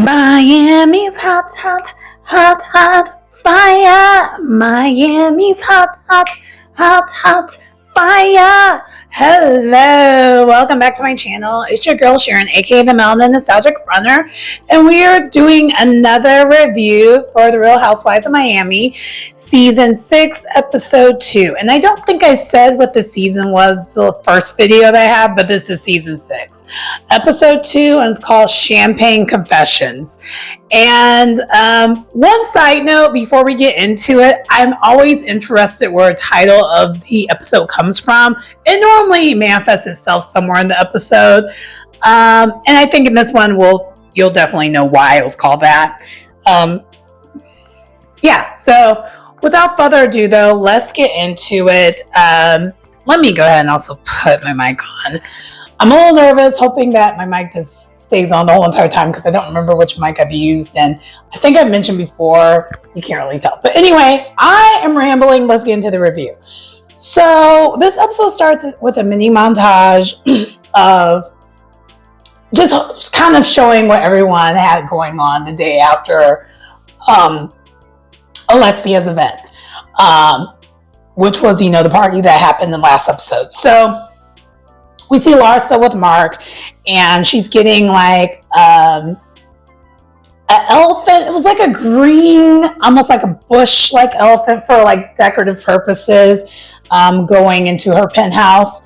Miami's hot, hot, hot, hot fire. Miami's hot, hot, hot, hot fire. Hello, welcome back to my channel. It's your girl Sharon, aka the Melanin Nostalgic Runner, and we are doing another review for The Real Housewives of Miami, season 6, episode 2. And I don't think I said what the season was the first video that I have, but this is season 6. Episode 2 is called Champagne Confessions. And one side note before we get into it, I'm always interested where a title of the episode comes from. It normally manifests itself somewhere in the episode. And I think in this one, you'll definitely know why it was called that. Yeah, so without further ado though, let's get into it. Let me go ahead and also put my mic on. I'm a little nervous, hoping that my mic just stays on the whole entire time because I don't remember which mic I've used. And I think I've mentioned before, you can't really tell. But anyway, I am rambling. Let's get into the review. So this episode starts with a mini montage of just kind of showing what everyone had going on the day after Alexia's event, which was, the party that happened in the last episode. So we see Larsa with Mark, and she's getting like an elephant. It was like a green, almost like a bush-like elephant for like decorative purposes, going into her penthouse.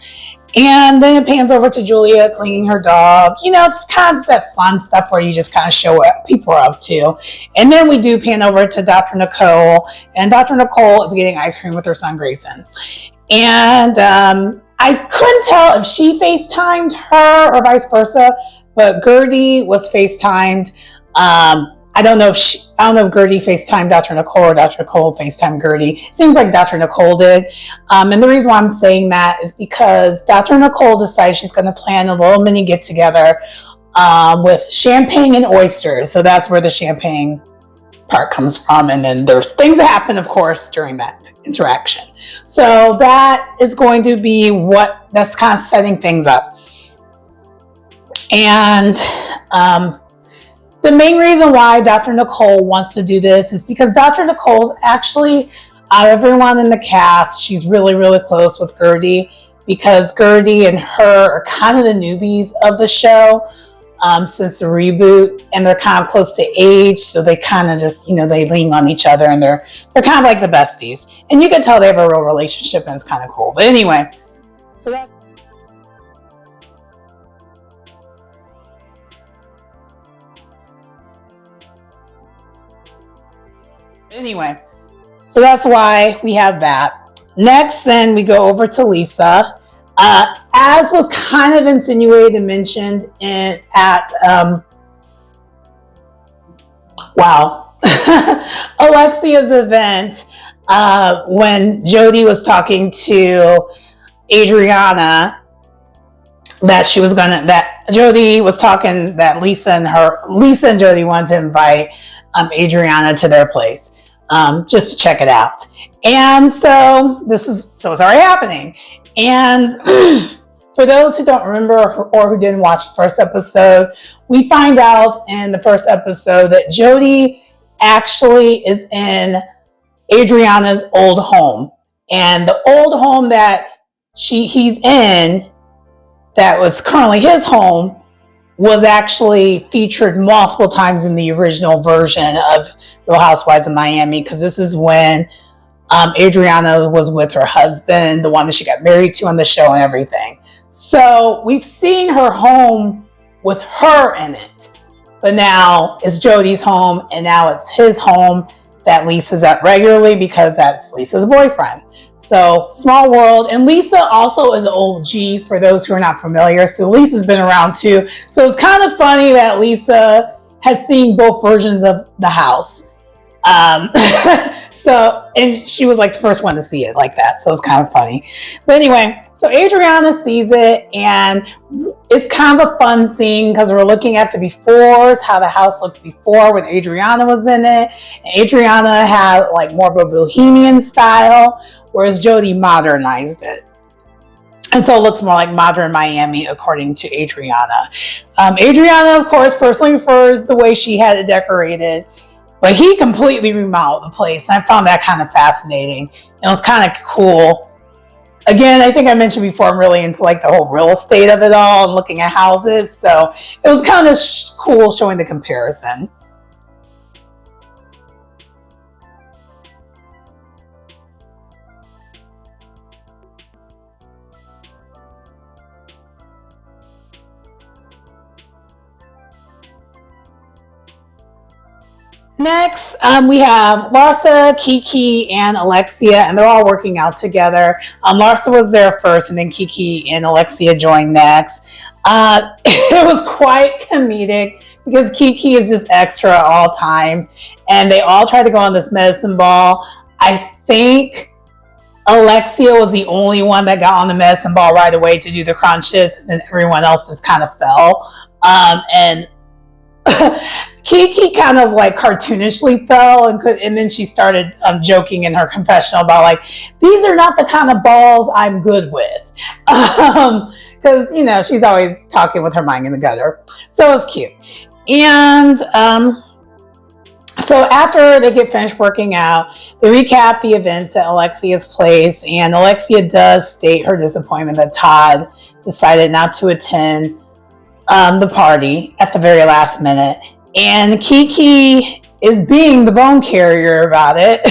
And then it pans over to Julia cleaning her dog. Just kind of that fun stuff where you just kind of show what people are up to. And then we do pan over to Dr. Nicole, and Dr. Nicole is getting ice cream with her son Grayson. And I couldn't tell if she FaceTimed her or vice versa, but Gertie was FaceTimed. I don't know if Gertie FaceTimed Dr. Nicole or Dr. Nicole FaceTimed Gertie. It seems like Dr. Nicole did. And the reason why I'm saying that is because Dr. Nicole decides she's going to plan a little mini get together with champagne and oysters. So that's where the champagne part comes from. And then there's things that happen, of course, during that interaction. So that is going to be that's kind of setting things up. And the main reason why Dr. Nicole wants to do this is because Dr. Nicole's actually, out of everyone in the cast, she's really, really close with Gertie, because Gertie and her are kind of the newbies of the show since the reboot, and they're kind of close to age, so they kind of just, they lean on each other, and they're kind of like the besties. And you can tell they have a real relationship, and it's kind of cool. But anyway, so that. Anyway, so that's why we have that. Next, then we go over to Lisa. As was kind of insinuated and mentioned at Alexia's event, when Jody was talking to Adriana, Jody was talking that Lisa and Jody wanted to invite Adriana to their place, just to check it out. And so it's already happening. And for those who don't remember or who didn't watch the first episode, we find out in the first episode that Jody actually is in Adriana's old home. And the old home that he's in, that was currently his home, was actually featured multiple times in the original version of Real Housewives of Miami, because this is when Adriana was with her husband, the one that she got married to on the show and everything. So we've seen her home with her in it, but now it's Jody's home, and now it's his home that Lisa's at regularly because that's Lisa's boyfriend. So small world. And Lisa also is an OG for those who are not familiar. So Lisa's been around too. So it's kind of funny that Lisa has seen both versions of the house. And she was like the first one to see it like that. So it's kind of funny. But anyway, so Adriana sees it, and it's kind of a fun scene because we're looking at the befores, how the house looked before when Adriana was in it. And Adriana had like more of a bohemian style, whereas Jody modernized it. And so it looks more like modern Miami, according to Adriana. Adriana, of course, personally prefers the way she had it decorated, but he completely remodeled the place. And I found that kind of fascinating. It was kind of cool. Again, I think I mentioned before, I'm really into like the whole real estate of it all and looking at houses. So it was kind of cool showing the comparison. Next, we have Larsa, Kiki, and Alexia, and they're all working out together. Larsa was there first, and then Kiki and Alexia joined next. It was quite comedic because Kiki is just extra at all times, and they all tried to go on this medicine ball. I think Alexia was the only one that got on the medicine ball right away to do the crunches, and then everyone else just kind of fell. And Kiki kind of like cartoonishly fell and then she started joking in her confessional about like, these are not the kind of balls I'm good with. Because, she's always talking with her mind in the gutter. So it was cute. And so after they get finished working out, they recap the events at Alexia's place. And Alexia does state her disappointment that Todd decided not to attend the party at the very last minute. And Kiki is being the bone carrier about it.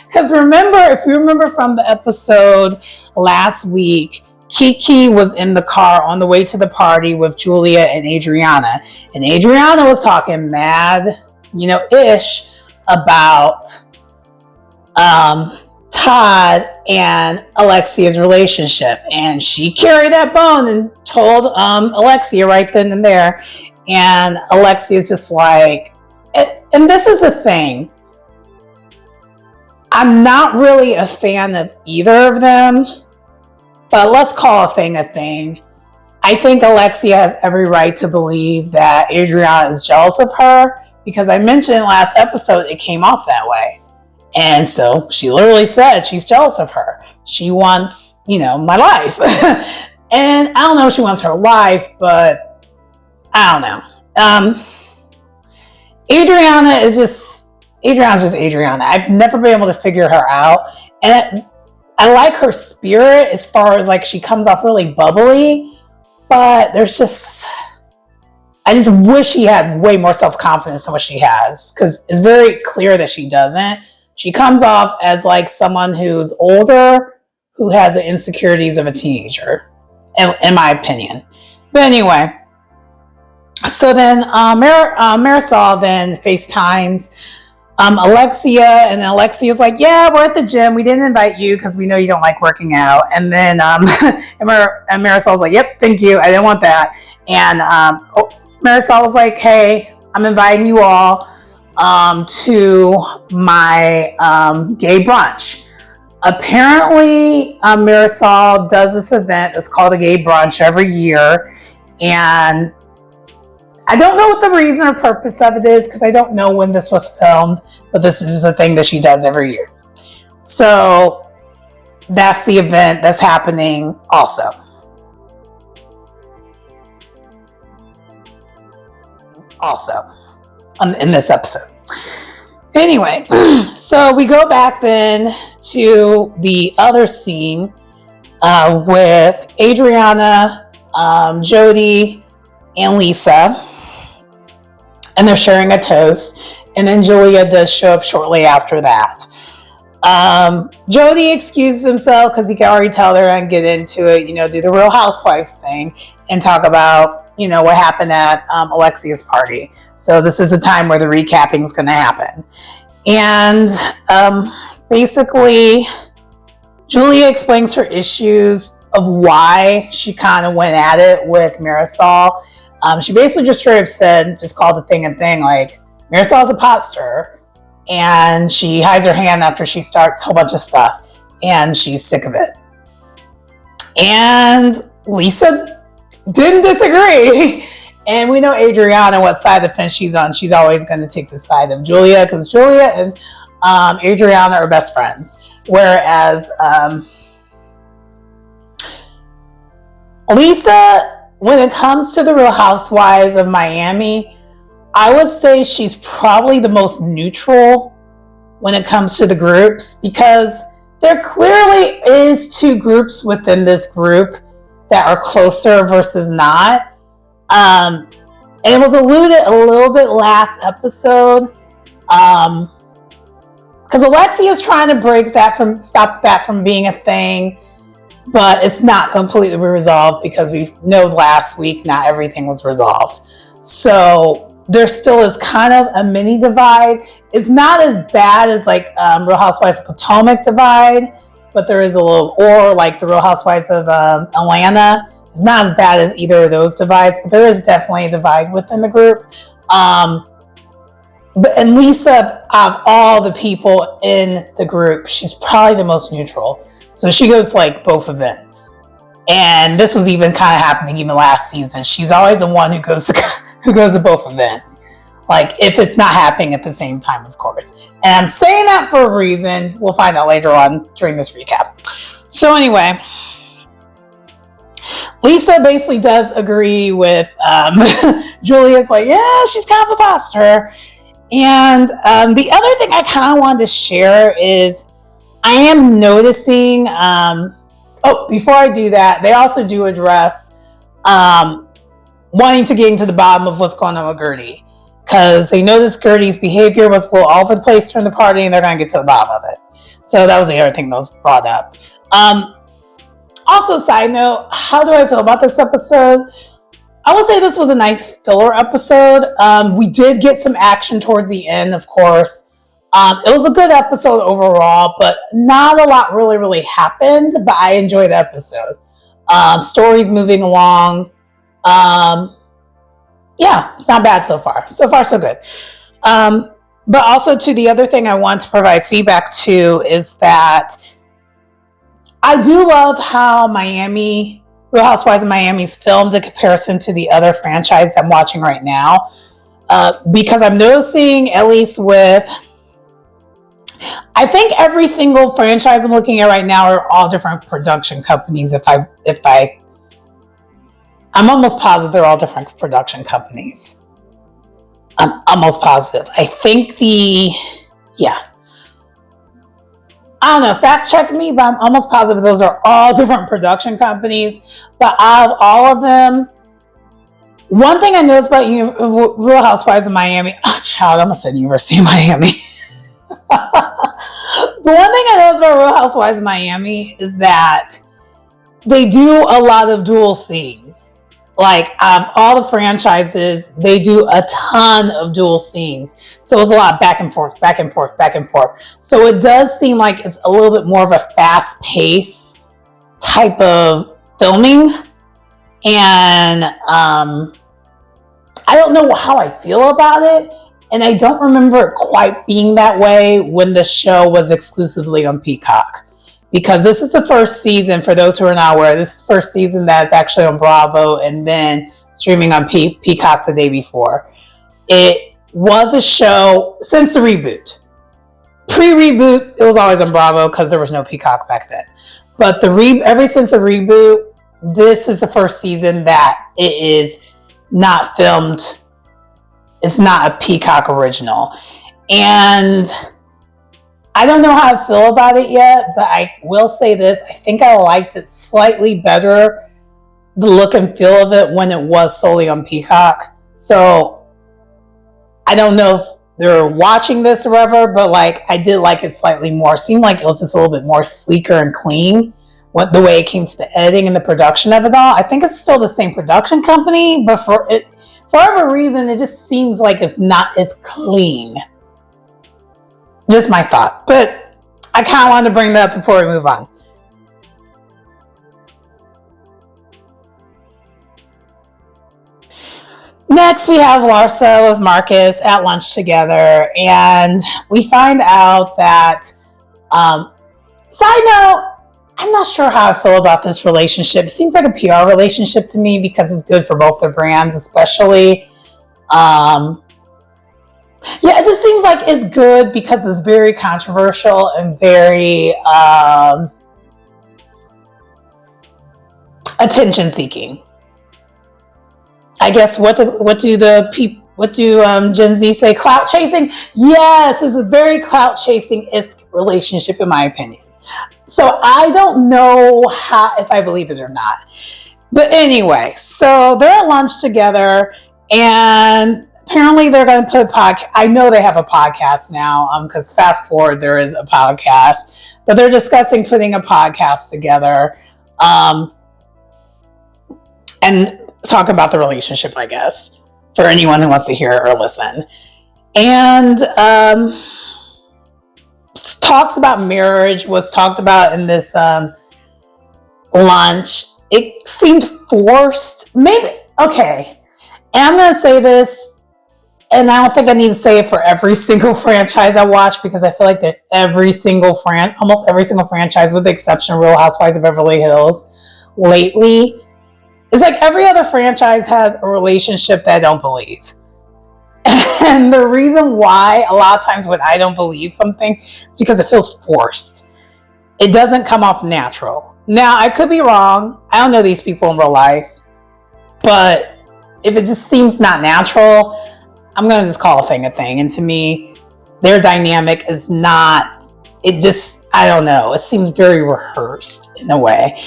Because if you remember from the episode last week, Kiki was in the car on the way to the party with Julia and Adriana. And Adriana was talking mad, ish about Todd and Alexia's relationship. And she carried that bone and told Alexia right then and there. And Alexia's just like, and this is the thing. I'm not really a fan of either of them, but let's call a thing a thing. I think Alexia has every right to believe that Adriana is jealous of her because I mentioned last episode it came off that way. And so she literally said she's jealous of her. She wants, my life. And I don't know if she wants her life, but I don't know. Adriana's just Adriana. I've never been able to figure her out. And I like her spirit as far as like she comes off really bubbly, but I just wish she had way more self-confidence than what she has, because it's very clear that she doesn't. She comes off as like someone who's older, who has the insecurities of a teenager, in my opinion. But anyway, so then Marisol then FaceTimes Alexia, and Alexia's like, yeah, we're at the gym. We didn't invite you because we know you don't like working out. And then and Marisol's like, yep, thank you. I didn't want that. And Marisol was like, hey, I'm inviting you all to my gay brunch. Apparently, Marisol does this event that's called a gay brunch every year. And I don't know what the reason or purpose of it is because I don't know when this was filmed, but this is just a thing that she does every year. So that's the event that's happening also. In this episode. Anyway, so we go back then to the other scene with Adriana, Jody, and Lisa. And they're sharing a toast. And then Julia does show up shortly after that. Jody excuses himself because he can already tell they're going to get into it, do the Real Housewives thing and talk about, what happened at Alexia's party. So this is a time where the recapping is going to happen. And basically, Julia explains her issues of why she kind of went at it with Marisol. She basically just straight up said, just called the thing a thing, like, Marisol's a pot stirrer, and she hides her hand after she starts a whole bunch of stuff, and she's sick of it. And Lisa didn't disagree. And we know Adriana, what side of the fence she's on. She's always going to take the side of Julia, because Julia and Adriana are best friends. Whereas Lisa, when it comes to the Real Housewives of Miami, I would say she's probably the most neutral when it comes to the groups, because there clearly is two groups within this group that are closer versus not. And it was alluded a little bit last episode. Because Alexia is trying to stop that from being a thing, but it's not completely resolved, because we know last week not everything was resolved. So there still is kind of a mini divide. It's not as bad as like Real Housewives of Potomac divide, but there is a little, or like the Real Housewives of Atlanta. It's not as bad as either of those divides, but there is definitely a divide within the group. And Lisa, of all the people in the group, she's probably the most neutral. So she goes to like both events. And this was even kind of happening even last season. She's always the one who goes to both events. Like if it's not happening at the same time, of course. And I'm saying that for a reason. We'll find out later on during this recap. So anyway, Lisa basically does agree with Julia's like, yeah, she's kind of a imposter. And the other thing I kind of wanted to share is I am noticing, before I do that, they also do address wanting to get into the bottom of what's going on with Gertie, because they noticed Gertie's behavior was a little all over the place during the party, and they're going to get to the bottom of it. So that was the other thing that was brought up. Also, side note, how do I feel about this episode? I will say this was a nice filler episode. We did get some action towards the end, of course. It was a good episode overall, but not a lot really happened, but I enjoyed the episode. Stories moving along. Yeah, it's not bad so far. So far, so good. But also, to the other thing I want to provide feedback to is that I do love how Real Housewives of Miami's filmed in comparison to the other franchise I'm watching right now. Because I'm noticing, at least with, I think every single franchise I'm looking at right now are all different production companies. I'm almost positive they're all different production companies. I'm almost positive. I think I don't know, fact check me, but I'm almost positive those are all different production companies. But out of all of them, one thing I noticed about Real Housewives of Miami, I almost said University of Miami. The one thing I noticed about Real Housewives of Miami is that they do a lot of dual scenes. Like, of all the franchises, they do a ton of dual scenes. So it's a lot of back and forth. So it does seem like it's a little bit more of a fast-paced type of filming. And I don't know how I feel about it. And I don't remember it quite being that way when the show was exclusively on Peacock. Because this is the first season, for those who are not aware, this is the first season that's actually on Bravo and then streaming on Peacock the day before. It was a show since the reboot. Pre-reboot, it was always on Bravo because there was no Peacock back then. But ever since the reboot, this is the first season that it is not filmed. It's not a Peacock original. And I don't know how I feel about it yet, but I will say this. I think I liked it slightly better, the look and feel of it, when it was solely on Peacock. So I don't know if they're watching this or whatever, but like I did like it slightly more. It seemed like it was just a little bit more sleeker and clean, the way it came to the editing and the production of it all. I think it's still the same production company, but for whatever reason, it just seems like it's clean. Just my thought, but I kind of wanted to bring that up before we move on. Next, we have Larsa with Marcus at lunch together, and we find out that, side note, I'm not sure how I feel about this relationship. It seems like a PR relationship to me because it's good for both their brands, especially. Yeah, it just seems like it's good because it's very controversial and very, attention seeking. I guess what do Gen Z say? Clout chasing? Yes, this is a very clout chasing-esque relationship in my opinion. So I don't know if I believe it or not. But anyway, so they're at lunch together, and apparently they're going to put a podcast. I know they have a podcast now, because fast forward, there is a podcast. But they're discussing putting a podcast together, and talk about the relationship, I guess, for anyone who wants to hear it or listen. And talks about marriage was talked about in this lunch. It seemed forced. Maybe, okay. And I'm going to say this, and I don't think I need to say it for every single franchise I watch, because I feel like there's almost every single franchise, with the exception of Real Housewives of Beverly Hills, lately. It's like every other franchise has a relationship that I don't believe. And the reason why, a lot of times when I don't believe something, because it feels forced. It doesn't come off natural. Now, I could be wrong. I don't know these people in real life. But if it just seems not natural, I'm going to just call a thing. And to me, their dynamic is not, I don't know. It seems very rehearsed in a way.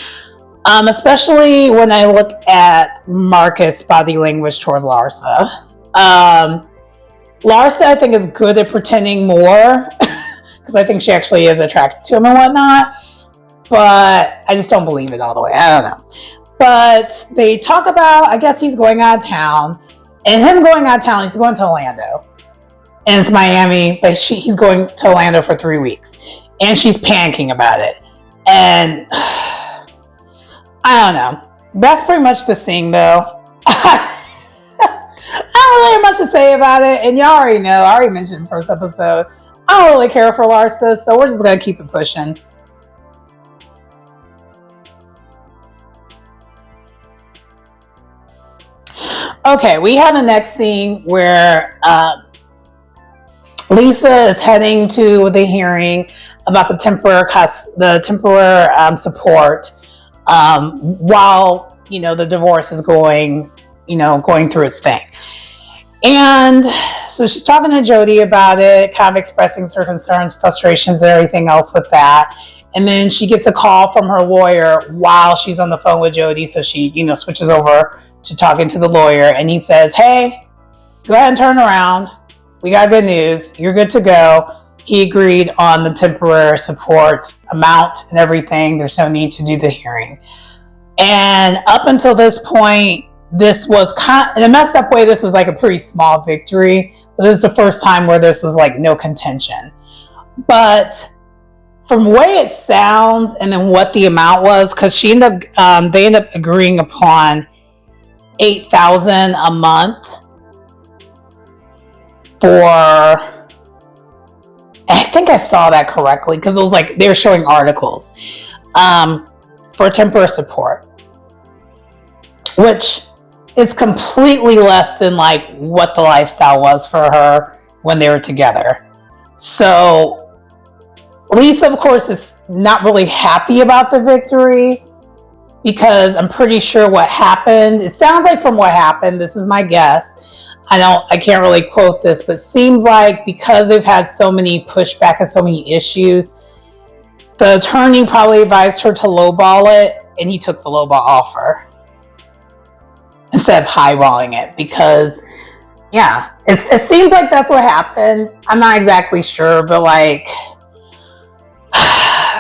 Especially when I look at Marcus' body language towards Larsa. Larsa, I think, is good at pretending more, because I think she actually is attracted to him and whatnot. But I just don't believe it all the way. I don't know. But they talk about, I guess he's going out of town. And him going out of town, he's going to Orlando. And it's Miami, but he's going to Orlando for 3 weeks. And she's panicking about it. And I don't know. That's pretty much the scene, though. I don't really have much to say about it. And y'all already know, I already mentioned in the first episode, I don't really care for Larsa, so we're just going to keep it pushing. Okay, we have the next scene where Lisa is heading to the hearing about the temporary support while the divorce is going through its thing. And so she's talking to Jody about it, kind of expressing her concerns, frustrations, and everything else with that. And then she gets a call from her lawyer while she's on the phone with Jody, so she switches over to talking to the lawyer, and he says, hey, go ahead and turn around. We got good news. You're good to go. He agreed on the temporary support amount and everything. There's no need to do the hearing. And up until this point, this was in a messed up way, this was like a pretty small victory. But this is the first time where this was like no contention. But from the way it sounds and then what the amount was, because they ended up agreeing upon $8,000 a month for, I think I saw that correctly, because it was like they were showing articles for temporary support, which is completely less than like what the lifestyle was for her when they were together. So Lisa, of course, is not really happy about the victory, because I'm pretty sure what happened, it sounds like from what happened, this is my guess, I can't really quote this, but seems like because they've had so many pushback and so many issues, the attorney probably advised her to lowball it, and he took the lowball offer instead of highballing it, because it seems like that's what happened. I'm not exactly sure, but like,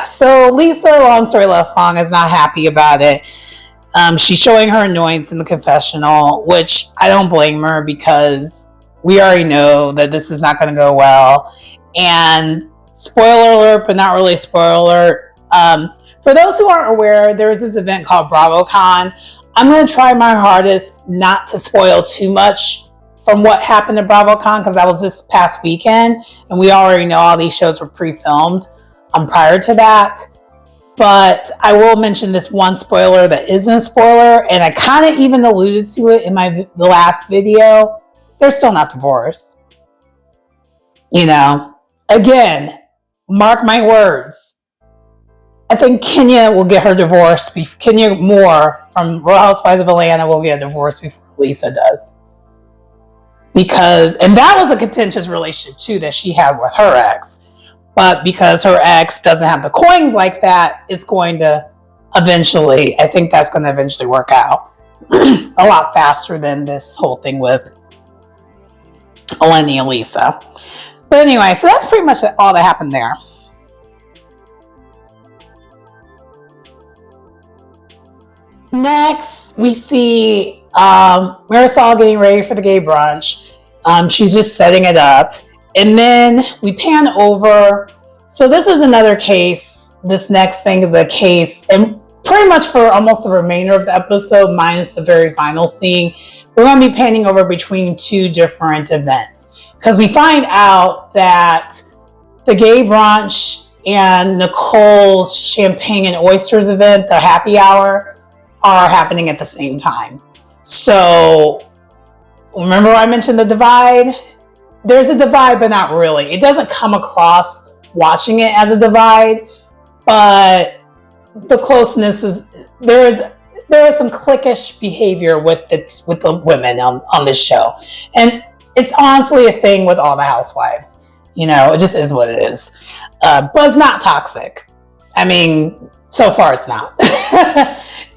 so Lisa, long story less long, is not happy about it. She's showing her annoyance in the confessional, which I don't blame her, because we already know that this is not going to go well. And spoiler alert, but not really spoiler alert. For those who aren't aware, there is this event called BravoCon. I'm going to try my hardest not to spoil too much from what happened at BravoCon, because that was this past weekend, and we already know all these shows were pre-filmed prior to that. But I will mention this one spoiler that isn't a spoiler, and I kind of even alluded to it in the last video. They're still not divorced. Again, mark my words. I think Kenya will get her divorce. Kenya Moore from Real Housewives of Atlanta will get a divorce before Lisa does. And that was a contentious relationship too that she had with her ex. But because her ex doesn't have the coins like that, it's going to eventually, I think that's going to eventually work out a lot faster than this whole thing with Eleni and Lisa. But anyway, so that's pretty much all that happened there. Next, we see Marisol getting ready for the gay brunch. She's just setting it up. And then we pan over. So this is another case. This next thing is a case. And pretty much for almost the remainder of the episode, minus the very final scene, we're going to be panning over between two different events. Because we find out that the gay brunch and Nicole's champagne and oysters event, the happy hour, are happening at the same time. So remember I mentioned the divide? There's a divide, but not really. It doesn't come across watching it as a divide, but the closeness is there is some cliquish behavior with the women on this show. And it's honestly a thing with all the housewives. It just is what it is. But it's not toxic. I mean, so far it's not.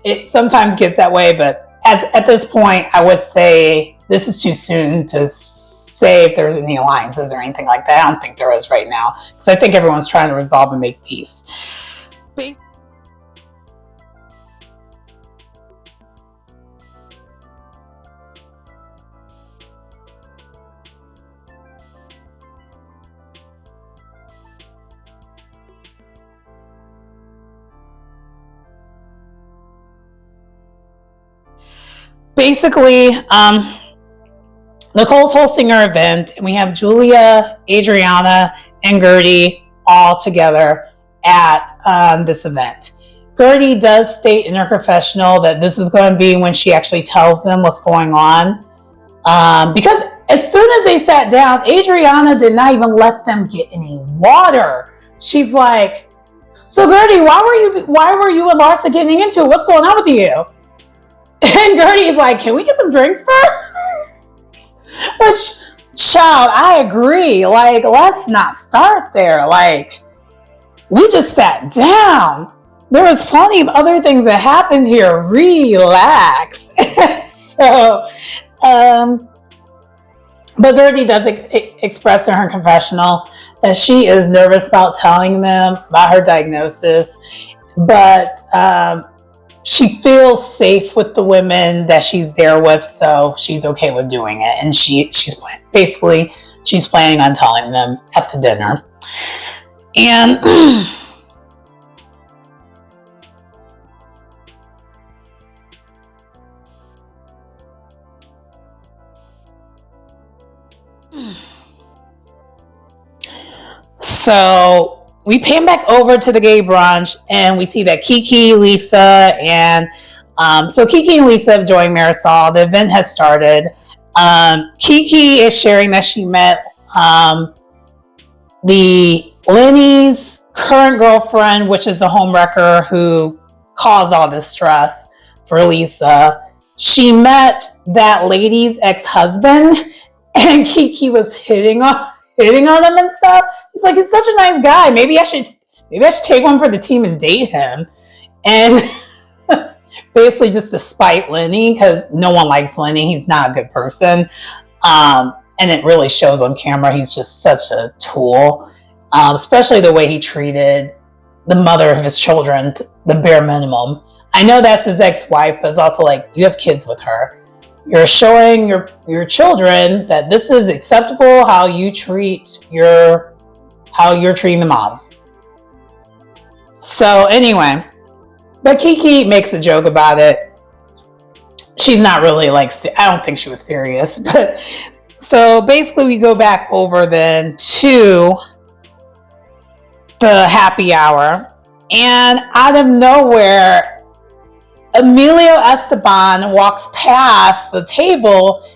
It sometimes gets that way, but at this point, I would say this is too soon to say if there's any alliances or anything like that. I don't think there is right now, because I think everyone's trying to resolve and make peace. Basically, Nicole's hosting her event, and we have Julia, Adriana, and Gertie all together at this event. Gertie does state in her confessional that this is going to be when she actually tells them what's going on. Because as soon as they sat down, Adriana did not even let them get any water. She's like, "So Gertie, why were you and Larsa getting into it? What's going on with you?" And Gertie's like, "Can we get some drinks first?" Which, child, I agree. Like, let's not start there. Like, we just sat down. There was plenty of other things that happened here. Relax. So, but Gertie does express in her confessional that she is nervous about telling them about her diagnosis, but she feels safe with the women that she's there with, so she's okay with doing it. And she's planning on telling them at the dinner. And so we pan back over to the gay brunch, and we see that Kiki, Lisa, and so Kiki and Lisa have joined Marisol. The event has started. Kiki is sharing that she met Lenny's current girlfriend, which is a homewrecker who caused all this stress for Lisa. She met that lady's ex-husband, and Kiki was hitting on him and stuff. He's like, "He's such a nice guy. Maybe I should take one for the team and date him." And basically just to spite Lenny, because no one likes Lenny. He's not a good person. And it really shows on camera. He's just such a tool, especially the way he treated the mother of his children, the bare minimum. I know that's his ex-wife, but it's also like, you have kids with her. You're showing your children that this is acceptable, how you're treating the mom. So anyway, but Kiki makes a joke about it. She's not really I don't think she was serious. But so basically we go back over then to the happy hour, and out of nowhere, Emilio Esteban walks past the table,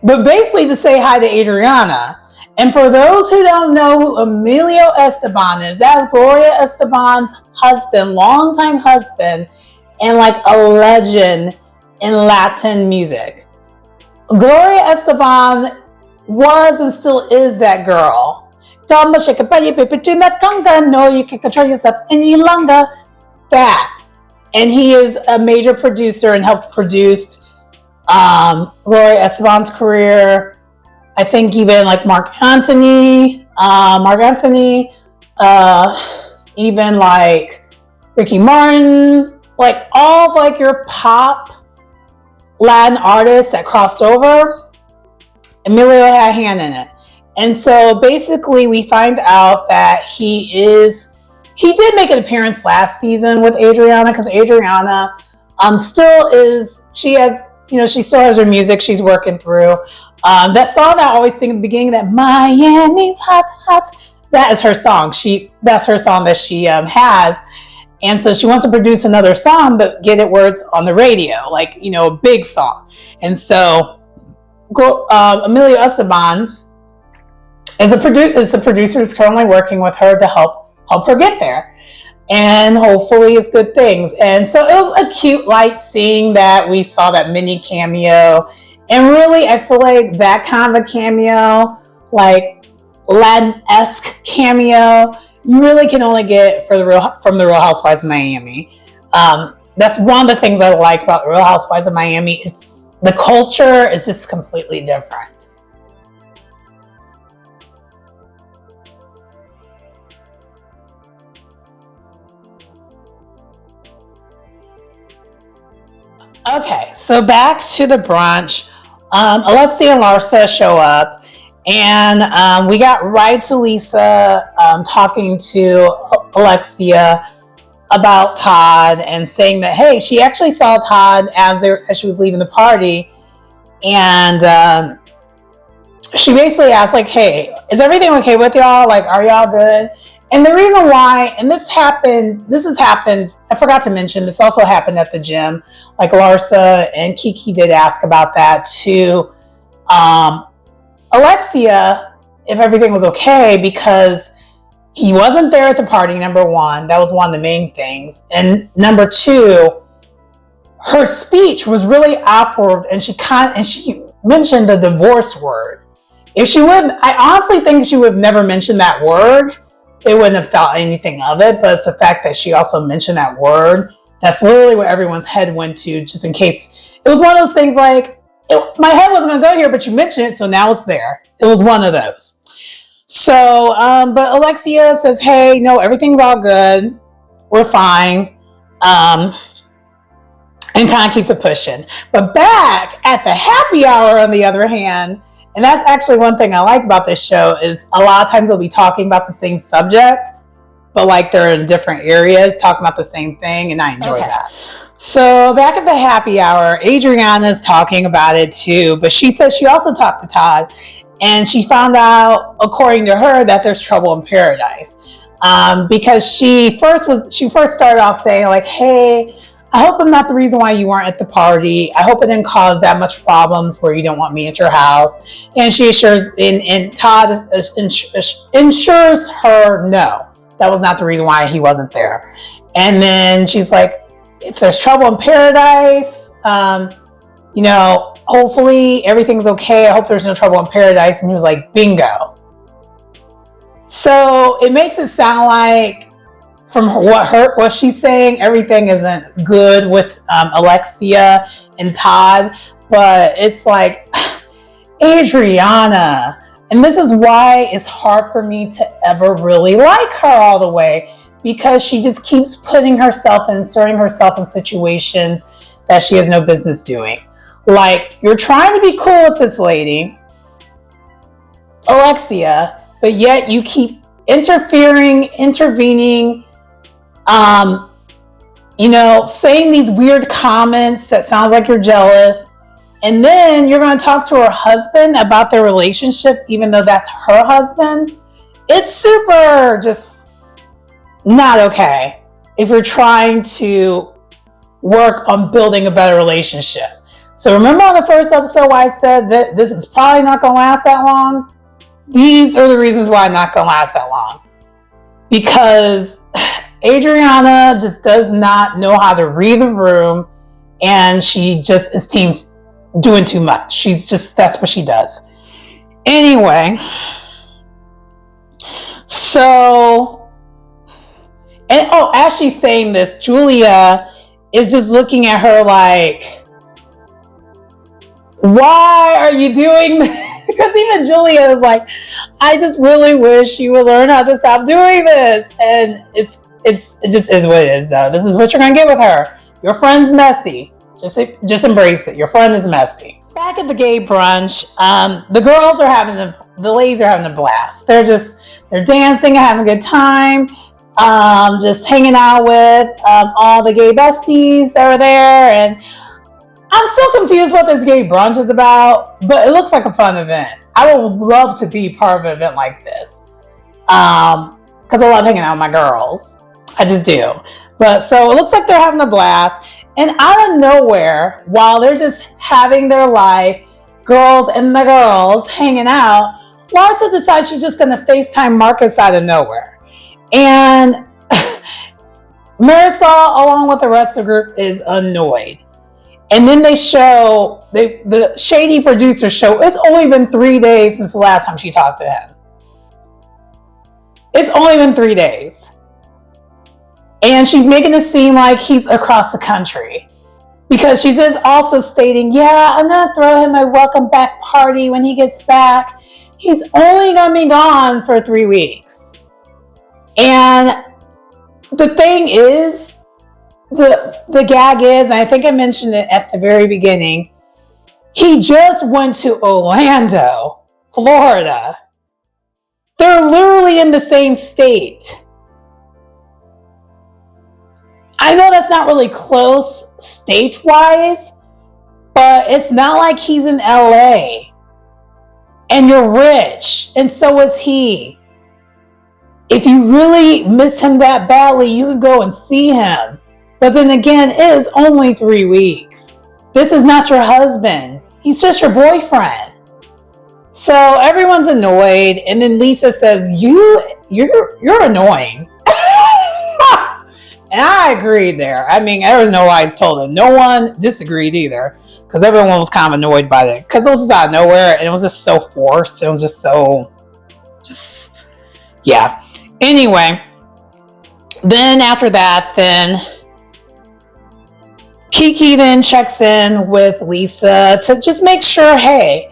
but basically to say hi to Adriana. And for those who don't know who Emilio Esteban is, that's Gloria Esteban's husband, longtime husband, and like a legend in Latin music. Gloria Esteban was and still is that girl. No, you can control yourself any longer. That. And he is a major producer and helped produce Gloria Esteban's career. I think even like Mark Anthony, even like Ricky Martin, like all of like your pop Latin artists that crossed over, Emilio had a hand in it. And so basically we find out that he did make an appearance last season with Adriana, because Adriana she still has her music she's working through. That song that I always sing at the beginning, that Miami's hot, hot, that is her song. That's her song that she has. And so she wants to produce another song, but get it where it's on the radio, like, a big song. And so Emilio Esteban is a producer who's currently working with her to help her get there. And hopefully it's good things. And so it was a cute light seeing that we saw that mini cameo. And really, I feel like that kind of a cameo, like Latin-esque cameo, you really can only get from the Real Housewives of Miami. That's one of the things I like about the Real Housewives of Miami. It's the culture is just completely different. Okay, so back to the brunch. Alexia and Larsa show up, and we got right to Lisa talking to Alexia about Todd and saying that, hey, she actually saw Todd as she was leaving the party, and she basically asked, like, hey, is everything okay with y'all? Like, are y'all good? And the reason why, and this has happened, I forgot to mention, this also happened at the gym. Like Larsa and Kiki did ask about that to Alexia, if everything was okay, because he wasn't there at the party, number one. That was one of the main things. And number two, her speech was really awkward, and she mentioned the divorce word. I honestly think she would have never mentioned that word. They wouldn't have thought anything of it, but it's the fact that she also mentioned that word. That's literally where everyone's head went to, just in case. It was one of those things like, my head wasn't going to go here, but you mentioned it, so now it's there. It was one of those. So, but Alexia says, hey, no, everything's all good. We're fine. And kind of keeps it pushing. But back at the happy hour, on the other hand, and that's actually one thing I like about this show, is a lot of times they'll be talking about the same subject, but like they're in different areas talking about the same thing, and I enjoy that. So back at the happy hour, Adriana's talking about it too, but she says she also talked to Todd, and she found out, according to her, that there's trouble in paradise. Because she first started off saying, like, hey, I hope I'm not the reason why you weren't at the party. I hope it didn't cause that much problems where you don't want me at your house. And she assures, and Todd ensures her, no, that was not the reason why he wasn't there. And then she's like, if there's trouble in paradise, hopefully everyth's okay. I hope there's no trouble in paradise. And he was like, bingo. So it makes it sound like, from what she's saying, everything isn't good with Alexia and Todd, but it's like, Adriana. And this is why it's hard for me to ever really like her all the way, because she just keeps putting herself and inserting herself in situations that she has no business doing. Like, you're trying to be cool with this lady, Alexia, but yet you keep intervening, saying these weird comments that sounds like you're jealous. And then you're going to talk to her husband about their relationship, even though that's her husband. It's super just not okay if you're trying to work on building a better relationship. So remember on the first episode why I said that this is probably not going to last that long? these are the reasons why I'm not going to last that long. Because Adriana just does not know how to read the room, and she just is doing too much. That's what she does. Anyway, so, and as she's saying this, Julia is just looking at her like, why are you doing this? Because even Julia is like, I just really wish you would learn how to stop doing this. And it just is what it is, though. This is what you're gonna get with her. Your friend's messy. Just embrace it. Your friend is messy. Back at the gay brunch, the girls are the ladies are having a blast. They're dancing, having a good time, just hanging out with all the gay besties that are there. And I'm still confused what this gay brunch is about, but it looks like a fun event. I would love to be part of an event like this, because I love hanging out with my girls. I just do. But so it looks like they're having a blast. And out of nowhere, while they're just having their life, girls and the girls hanging out, Larsa decides she's just going to FaceTime Marcus out of nowhere. And Marisol, along with the rest of the group, is annoyed. And then the shady producers show, it's only been 3 days since the last time she talked to him. It's only been 3 days. And she's making it seem like he's across the country. Because she's also stating, yeah, I'm going to throw him a welcome back party when he gets back. He's only going to be gone for 3 weeks. And the thing is, the gag is, and I think I mentioned it at the very beginning, he just went to Orlando, Florida. They're literally in the same state. I know that's not really close state-wise, but it's not like he's in LA. And you're rich, and so is he. If you really miss him that badly, you could go and see him. But then again, it is only 3 weeks. This is not your husband. He's just your boyfriend. So everyone's annoyed, and then Lisa says, "You're annoying." And I agreed there. I mean, there was no lies told, and no one disagreed either, because everyone was kind of annoyed by it, because it was just out of nowhere, and it was just so forced. It was yeah. Anyway, then after that, Kiki then checks in with Lisa to just make sure, hey,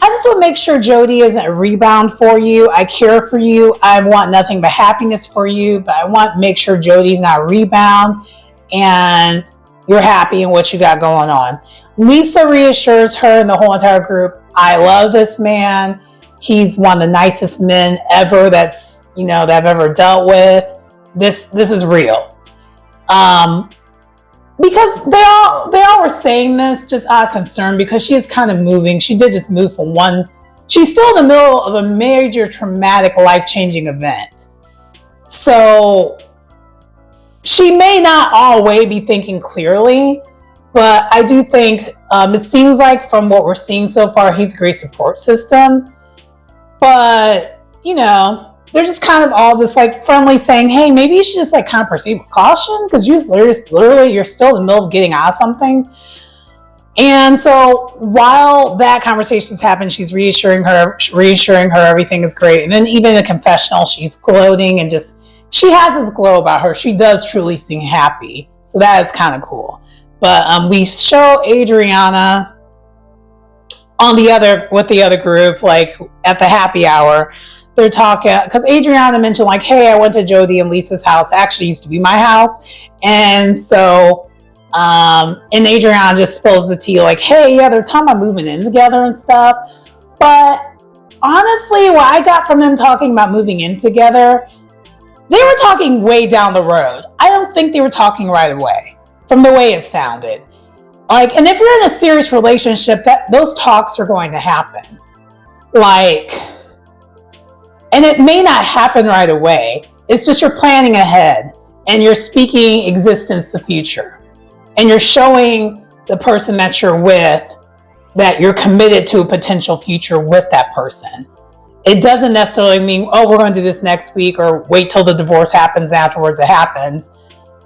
I just want to make sure Jody isn't a rebound for you. I care for you. I want nothing but happiness for you, but I want to make sure Jody's not a rebound and you're happy in what you got going on. Lisa reassures her and the whole entire group, I love this man. He's one of the nicest men ever that I've ever dealt with. This is real. Because they all were saying this just out of concern, because she is kind of moving. She did just move from one. She's still in the middle of a major traumatic, life-changing event. So she may not always be thinking clearly, but I do think it seems like from what we're seeing so far, he's a great support system. But, they're just kind of all just like firmly saying, hey, maybe you should just like kind of proceed with caution, because you're still in the middle of getting out of something. And so while that conversation's happened, she's reassuring her everything is great. And then even in the confessional, she's gloating and she has this glow about her. She does truly seem happy. So that is kind of cool. But we show Adriana with the other group, like at the happy hour. They're talking, because Adriana mentioned like, hey, I went to Jody and Lisa's house. It actually used to be my house. And so, and Adriana just spills the tea like, hey, yeah, they're talking about moving in together and stuff. But honestly, what I got from them talking about moving in together, they were talking way down the road. I don't think they were talking right away from the way it sounded. Like, and if you're in a serious relationship, those talks are going to happen. Like, and it may not happen right away. It's just you're planning ahead and you're speaking existence, the future. And you're showing the person that you're with that you're committed to a potential future with that person. it doesn't necessarily mean, oh, we're going to do this next week or wait till the divorce happens afterwards it happens.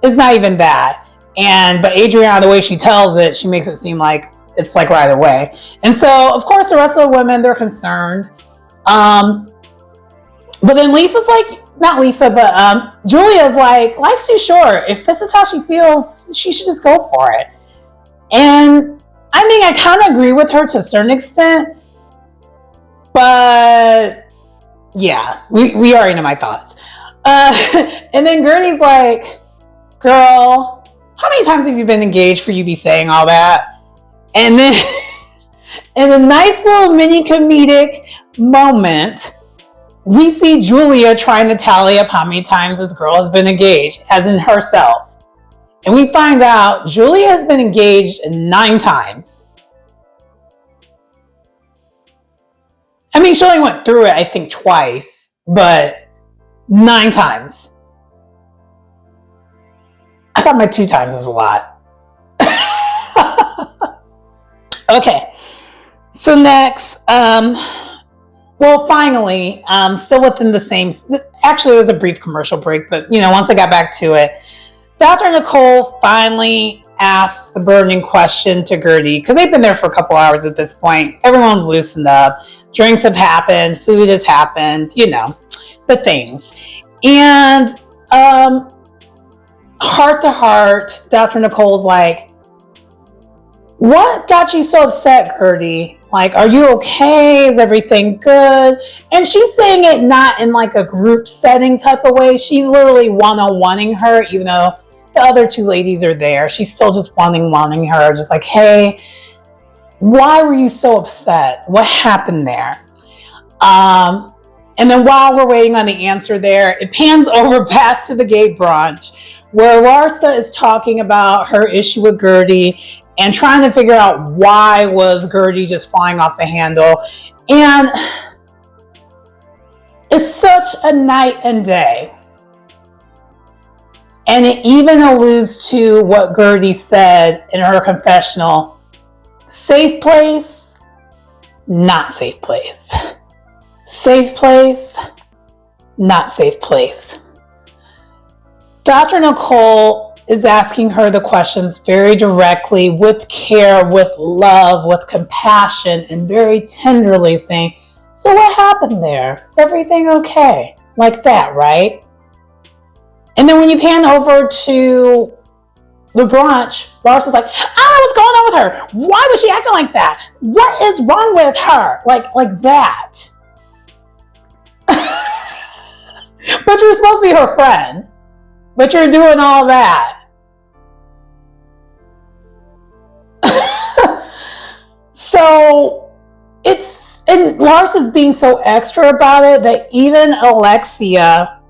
It's not even that. But Adriana, the way she tells it, she makes it seem like it's like right away. And so, of course, the rest of the women, they're concerned. But then Lisa's like, not Lisa, but Julia's like, life's too short. If this is how she feels, she should just go for it. And I mean, I kind of agree with her to a certain extent. But yeah, we already know my thoughts. And then Gertie's like, girl, how many times have you been engaged for you to be saying all that? And then in a nice little mini comedic moment, we see Julia trying to tally up how many times this girl has been engaged, as in herself. And we find out Julia has been engaged 9 times. I mean, she only went through it, I think, twice, but 9 times. I thought my 2 times was a lot. Okay. So next, finally, still within the same, actually it was a brief commercial break, but once I got back to it, Dr. Nicole finally asked the burning question to Gertie, because they've been there for a couple hours at this point. Everyone's loosened up. Drinks have happened. Food has happened. The things. And heart to heart, Dr. Nicole's like, what got you so upset, Gertie? Like, are you okay? Is everything good? And she's saying it not in like a group setting type of way. She's literally one-on-oneing her, even though the other 2 ladies are there. She's still just wanting her, just like, hey, why were you so upset? What happened there? And then while we're waiting on the answer there, it pans over back to the gay brunch where Larsa is talking about her issue with Gertie and trying to figure out why was Gertie just flying off the handle. And it's such a night and day. And it even alludes to what Gertie said in her confessional. Safe place, not safe place. Safe place, not safe place. Dr. Nicole is asking her the questions very directly, with care, with love, with compassion, and very tenderly saying, so what happened there? Is everything okay? Like that, right? And then when you pan over to the brunch, Lars is like, I don't know what's going on with her. Why was she acting like that? What is wrong with her? Like that. But you're supposed to be her friend. But you're doing all that. So and Lars is being so extra about it that even Alexia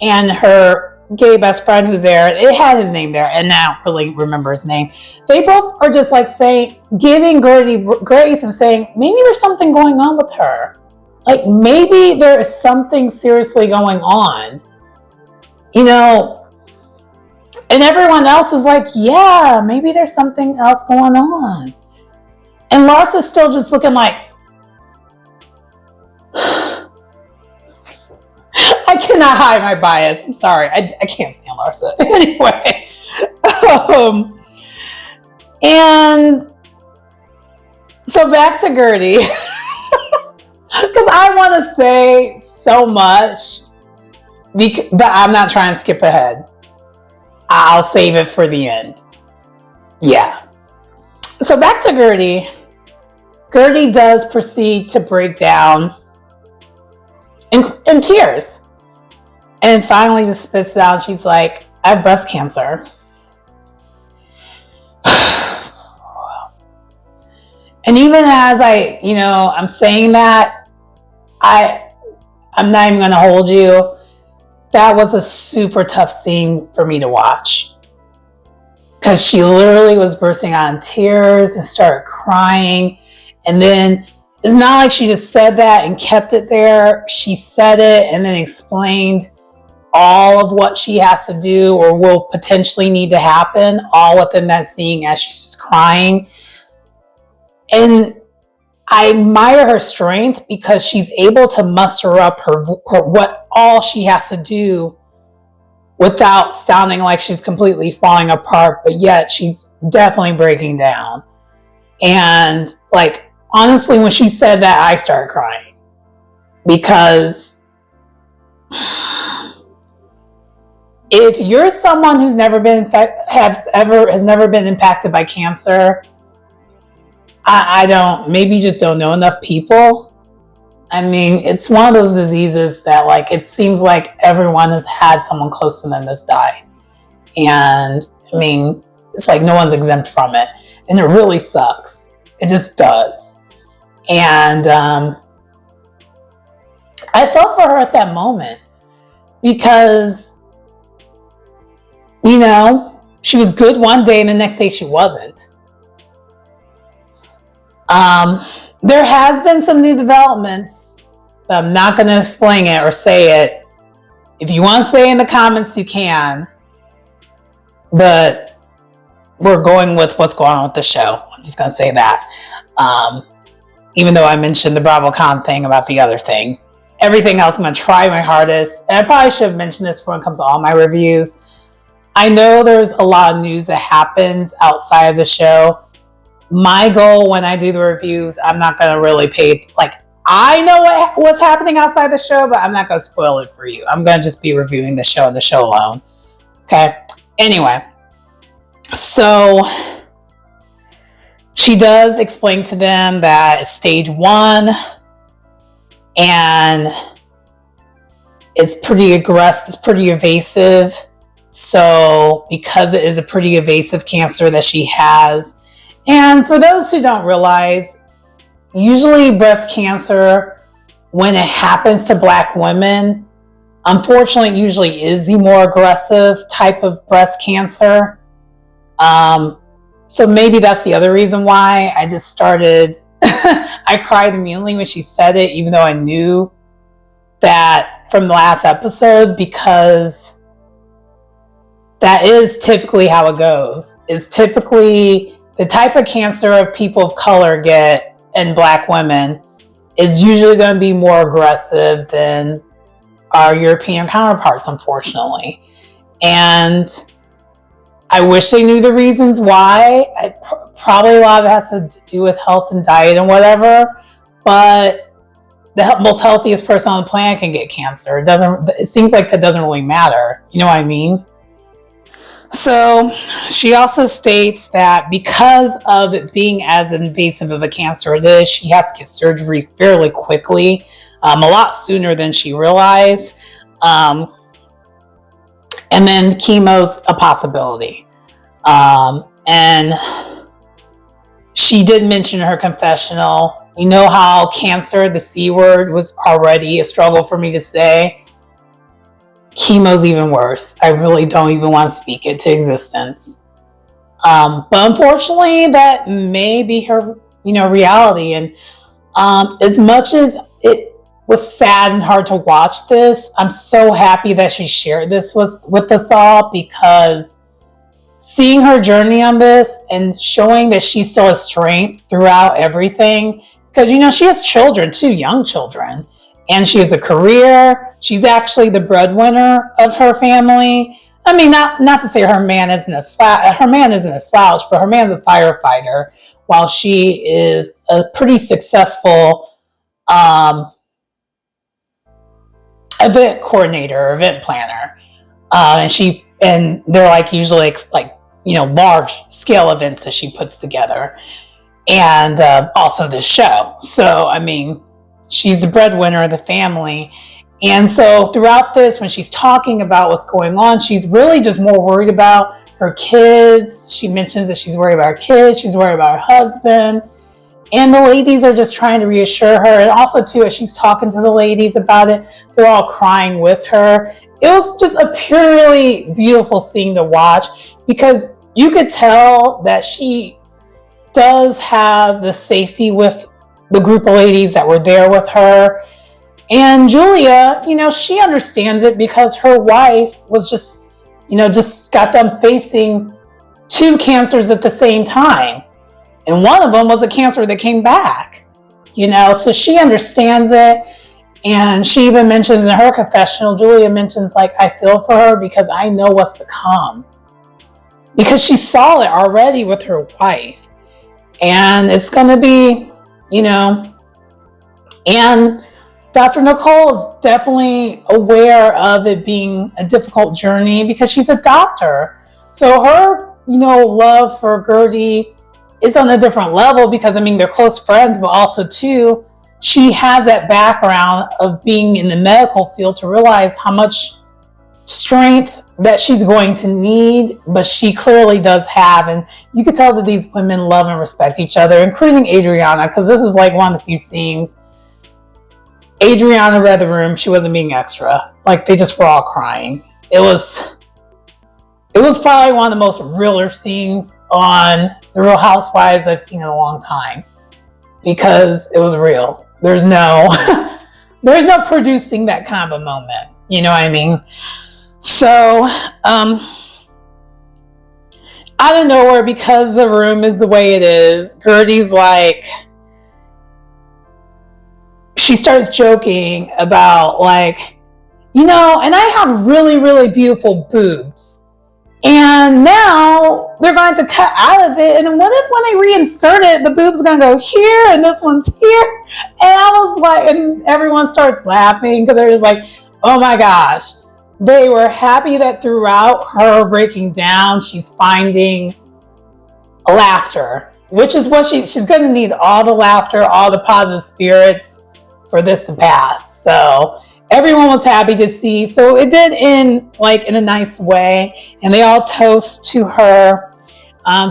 and her gay best friend who's there, it had his name there, and now I don't really remember his name. They both are just like saying, giving Gertie grace and saying, maybe there's something going on with her. Like maybe there is something seriously going on. And everyone else is like, yeah, maybe there's something else going on. And Lars is still just looking like, I cannot hide my bias. I'm sorry. I can't stand Larsa. Anyway. And so back to Gertie. Because I want to say so much, but I'm not trying to skip ahead. I'll save it for the end. Yeah. So back to Gertie. Gertie does proceed to break down in tears. And finally just spits it out. She's like, I have breast cancer. And even as I'm saying that, I'm not even going to hold you. That was a super tough scene for me to watch. Because she literally was bursting out in tears and started crying. And then it's not like she just said that and kept it there. She said it and then explained all of what she has to do or will potentially need to happen all within that scene as she's just crying. And I admire her strength because she's able to muster up her what all she has to do without sounding like she's completely falling apart, but yet she's definitely breaking down. And like, honestly, when she said that, I started crying because if you're someone who's never been has never been impacted by cancer, I don't, maybe you just don't know enough people. I mean, it's one of those diseases that, like, it seems like everyone has had someone close to them that's died. And I mean, it's like no one's exempt from it. And it really sucks. It just does. And I felt for her at that moment because, you know, she was good one day and the next day she wasn't. There has been some new developments, but I'm not going to explain it or say it. If you want to say it in the comments, you can. But we're going with what's going on with the show. I'm just going to say that. Even though I mentioned the BravoCon thing about the other thing. Everything else, I'm going to try my hardest. And I probably should have mentioned this before it comes to all my reviews. I know there's a lot of news that happens outside of the show. My goal when I do the reviews, I'm not going to really pay, like, I know what's happening outside the show, but I'm not going to spoil it for you. I'm going to just be reviewing the show and the show alone. Okay. Anyway, so she does explain to them that it's stage 1 and it's pretty aggressive, it's pretty evasive. So because it is a pretty evasive cancer that she has, and for those who don't realize, usually breast cancer, when it happens to Black women, unfortunately, usually is the more aggressive type of breast cancer. So maybe that's the other reason why I just started, I cried immediately when she said it, even though I knew that from the last episode, because that is typically how it goes. It's typically the type of cancer of people of color get in Black women is usually going to be more aggressive than our European counterparts, unfortunately. And I wish they knew the reasons why. Probably a lot of it has to do with health and diet and whatever, but the most healthiest person on the planet can get cancer. It seems like that doesn't really matter. You know what I mean? So she also states that because of it being as invasive of a cancer it is, she has to get surgery fairly quickly, a lot sooner than she realized. And then chemo's a possibility. And she did mention in her confessional, you know how cancer, the C word, was already a struggle for me to say. Chemo's even worse. I really don't even want to speak it to existence. But unfortunately, that may be her, reality. And as much as it was sad and hard to watch this, I'm so happy that she shared this with us all, because seeing her journey on this and showing that she still has strength throughout everything, because, she has children, 2 young children. And she has a career. She's actually the breadwinner of her family. I mean, not to say her man isn't a slouch, but her man's a firefighter, while she is a pretty successful event coordinator, event planner. And they're like usually like large scale events that she puts together, and also this show. So I mean, she's the breadwinner of the family. And so throughout this, when she's talking about what's going on, she's really just more worried about her kids. She mentions that she's worried about her kids. She's worried about her husband. And the ladies are just trying to reassure her. And also, too, as she's talking to the ladies about it, they're all crying with her. It was just a purely beautiful scene to watch, because you could tell that she does have the safety with the group of ladies that were there with her. And Julia, she understands it, because her wife was just got done facing 2 cancers at the same time. And one of them was a cancer that came back. so she understands it. And she even mentions in her confessional, Julia mentions, like, I feel for her because I know what's to come. Because she saw it already with her wife. And it's going to be, and Dr. Nicole is definitely aware of it being a difficult journey because she's a doctor. So her, love for Gertie is on a different level because, they're close friends, but also, too, she has that background of being in the medical field to realize how much strength that she's going to need, but she clearly does have. And you could tell that these women love and respect each other, including Adriana, because this is like one of the few scenes. Adriana read the room. She wasn't being extra. Like, they just were all crying. It was probably one of the most realer scenes on The Real Housewives I've seen in a long time because it was real. There's no producing that kind of a moment. You know what I mean? So, out of nowhere, because the room is the way it is, Gertie's like, she starts joking about like, and I have really, really beautiful boobs. And now they're going to cut out of it. And what if when they reinsert it, the boob's going to go here and this one's here? And I was like, and everyone starts laughing because they're just like, oh my gosh. They were happy that throughout her breaking down, she's finding laughter, which is what she's going to need, all the laughter, all the positive spirits for this to pass. So everyone was happy to see. So it did end like in a nice way. And they all toast to her,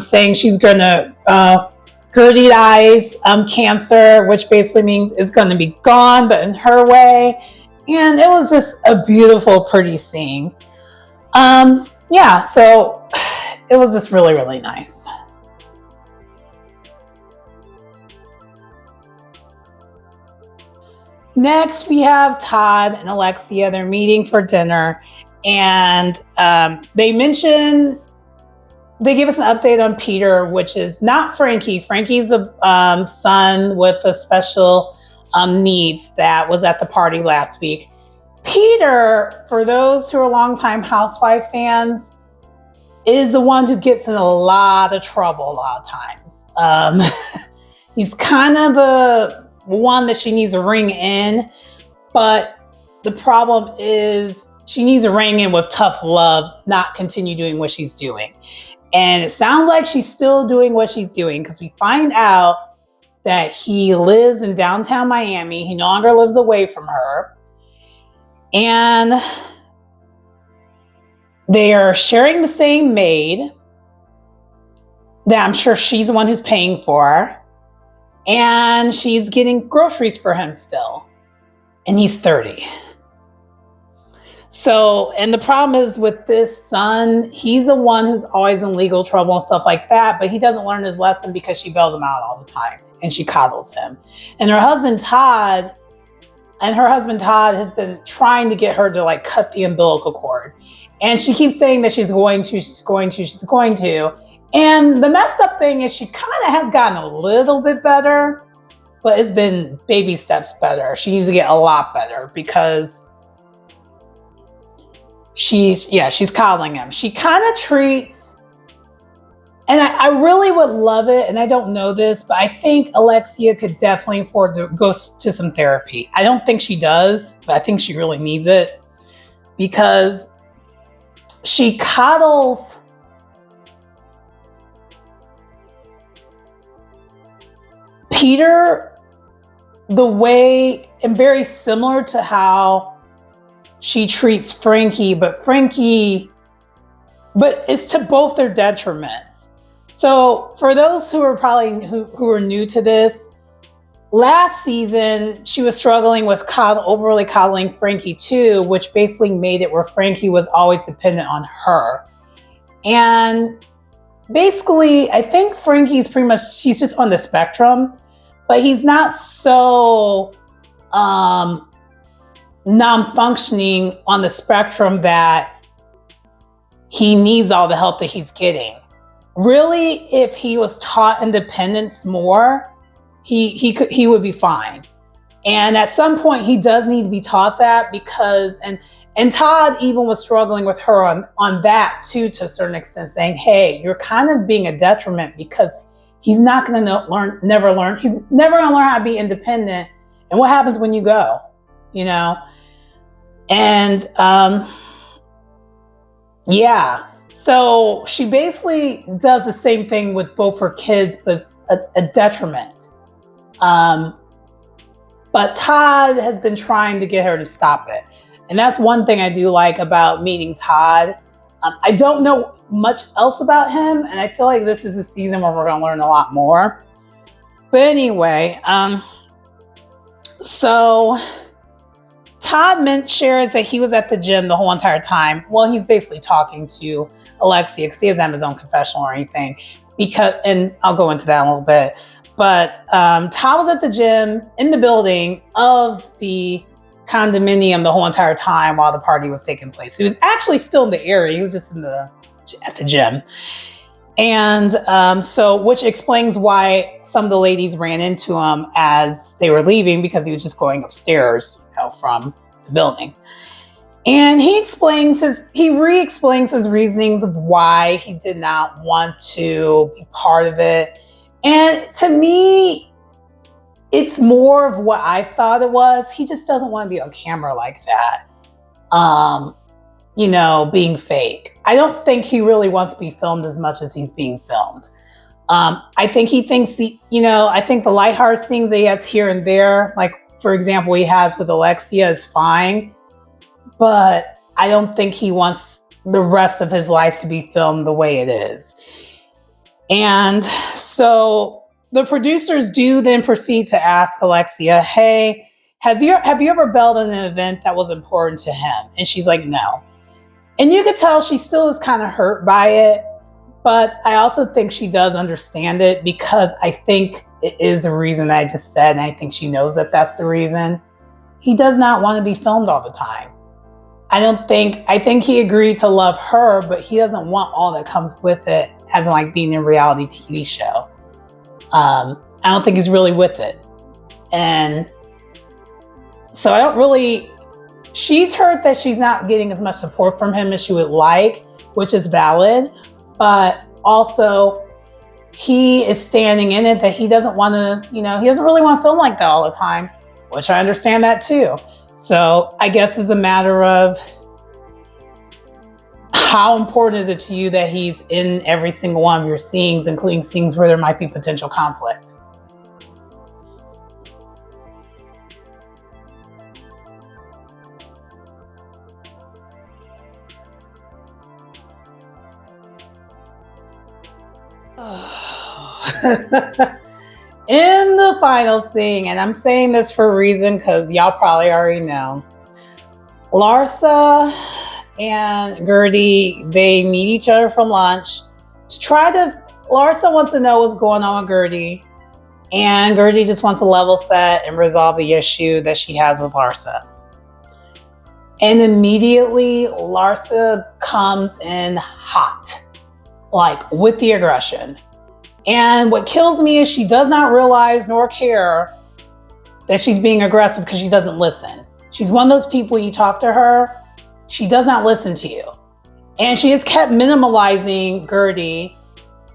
saying she's going to, Gertie dies, cancer, which basically means it's going to be gone, but in her way. And it was just a beautiful, pretty scene. So it was just really, really nice. Next, we have Todd and Alexia. They're meeting for dinner. And they give us an update on Peter, which is not Frankie. Frankie's a son with a special needs that was at the party last week. Peter, for those who are longtime Housewife fans, is the one who gets in a lot of trouble a lot of times. He's kind of the one that she needs to ring in, but the problem is she needs to ring in with tough love, not continue doing what she's doing. And it sounds like she's still doing what she's doing because we find out that he lives in downtown Miami. He no longer lives away from her. And they are sharing the same maid that I'm sure she's the one who's paying for. And she's getting groceries for him still. And he's 30. So, and the problem is with this son, he's the one who's always in legal trouble and stuff like that, but he doesn't learn his lesson because she bails him out all the time and she coddles him. And her husband Todd has been trying to get her to like cut the umbilical cord. And she keeps saying that she's going to. And the messed up thing is she kind of has gotten a little bit better, but it's been baby steps better. She needs to get a lot better because she's coddling him. She kind of treats, and I really would love it, and I don't know this, but I think Alexia could definitely afford to go to some therapy. I don't think she does, but I think she really needs it because she coddles Peter the way, and very similar to how she treats Frankie, but it's to both their detriments. So for those who are probably who are new to this, last season she was struggling with overly coddling Frankie too, which basically made it where Frankie was always dependent on her. And basically, I think Frankie's pretty much, she's just on the spectrum, but he's not so non-functioning on the spectrum that he needs all the help that he's getting. Really, if he was taught independence more, he would be fine. And at some point, he does need to be taught that, because and Todd even was struggling with her on that too, to a certain extent, saying, "Hey, you're kind of being a detriment, because he's not going to never learn. He's never going to learn how to be independent. And what happens when you go, you know?" And yeah, so she basically does the same thing with both her kids, but a detriment. But Todd has been trying to get her to stop it. And that's one thing I do like about meeting Todd. I don't know much else about him, and I feel like this is a season where we're going to learn a lot more. But anyway, so Todd shares that he was at the gym the whole entire time. Well, he's basically talking to Alexia, because he doesn't have his own confessional or anything. And I'll go into that in a little bit. But Todd was at the gym in the building of the condominium the whole entire time while the party was taking place. He was actually still in the area. He was just at the gym. And so, which explains why some of the ladies ran into him as they were leaving, because he was just going upstairs, from the building. And he re-explains his reasonings of why he did not want to be part of it. And to me, it's more of what I thought it was. He just doesn't want to be on camera like that, being fake. I don't think he really wants to be filmed as much as he's being filmed. I think he thinks, I think the lighthearted scenes that he has here and there, like, for example, he has with Alexia, is fine. But I don't think he wants the rest of his life to be filmed the way it is. And so the producers do then proceed to ask Alexia, "Hey, have you ever bailed on an event that was important to him?" And she's like, "No." And you could tell she still is kind of hurt by it. But I also think she does understand it, because I think it is the reason that I just said. And I think she knows that that's the reason. He does not want to be filmed all the time. I think he agreed to love her, but he doesn't want all that comes with it, as in like being in a reality TV show. I don't think he's really with it. And so she's hurt that she's not getting as much support from him as she would like, which is valid. But also, he is standing in it that he doesn't want to, he doesn't really want to film like that all the time, which I understand that too. So I guess it's a matter of how important is it to you that he's in every single one of your scenes, including scenes where there might be potential conflict. In the final scene, and I'm saying this for a reason because y'all probably already know, Larsa and Gertie, they meet each other for lunch Larsa wants to know what's going on with Gertie, and Gertie just wants to level set and resolve the issue that she has with Larsa. And immediately Larsa comes in hot, like with the aggression. And what kills me is she does not realize nor care that she's being aggressive, because she doesn't listen. She's one of those people, you talk to her, she does not listen to you. And she has kept minimalizing Gertie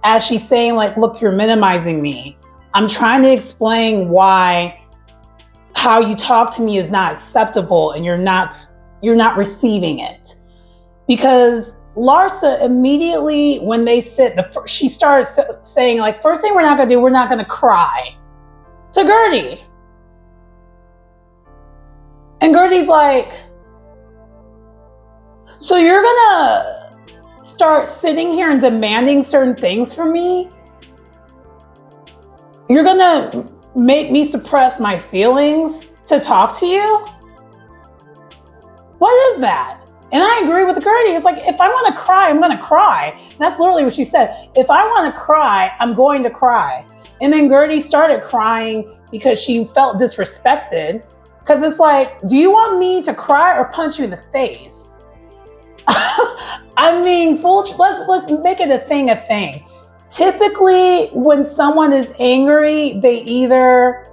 as she's saying, like, "Look, you're minimizing me. I'm trying to explain how you talk to me is not acceptable, and you're not receiving it." Because Larsa immediately, when they sit, she starts saying, like, first thing we're not going to do, we're not going to cry to Gertie. And Gertie's like, "So you're going to start sitting here and demanding certain things from me? You're going to make me suppress my feelings to talk to you? What is that?" And I agree with Gertie. It's like, if I want to cry, I'm going to cry. And that's literally what she said. If I want to cry, I'm going to cry. And then Gertie started crying because she felt disrespected. Because it's like, do you want me to cry or punch you in the face? I mean, let's make it a thing. typically when someone is angry, they either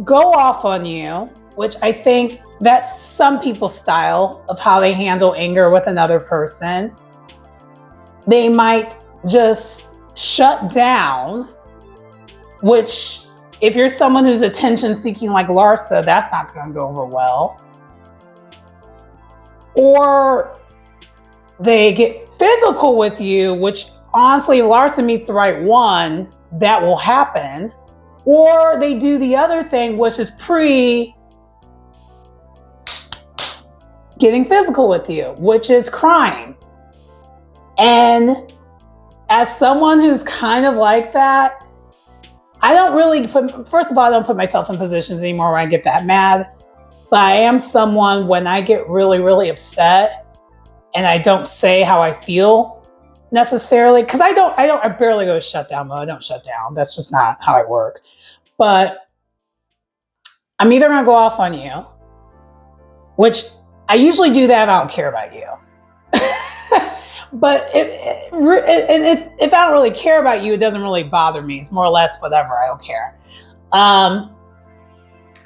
go off on you, which I think that's some people's style of how they handle anger with another person. They might just shut down, which if you're someone who's attention seeking like Larsa, that's not going to go over well. Or they get physical with you, which honestly, if Larsa meets the right one, that will happen. Or they do the other thing, which is getting physical with you, which is crying. And as someone who's kind of like that, I don't really first of all, I don't put myself in positions anymore where I get that mad. But I am someone, when I get really, really upset and I don't say how I feel necessarily, because I barely go shutdown mode. I don't shut down. That's just not how I work. But I'm either going to go off on you, which I usually do that if I don't care about you. But if I don't really care about you, it doesn't really bother me. It's more or less whatever. I don't care.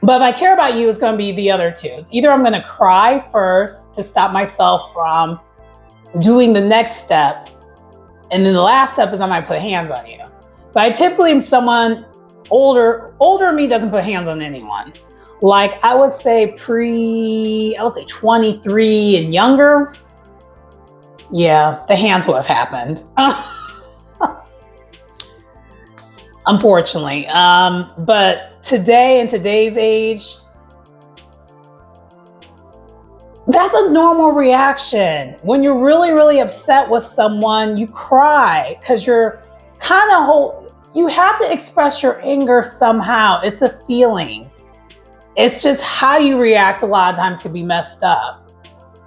But if I care about you, it's going to be the other two. It's either I'm going to cry first to stop myself from doing the next step. And then the last step is I might put hands on you. But I typically am someone older me doesn't put hands on anyone. Like I would say 23 and younger. Yeah, the hands would have happened. Unfortunately. But today, in today's age, that's a normal reaction. When you're really, really upset with someone, you cry because you're kind of you have to express your anger somehow. It's a feeling. It's just how you react a lot of times can be messed up.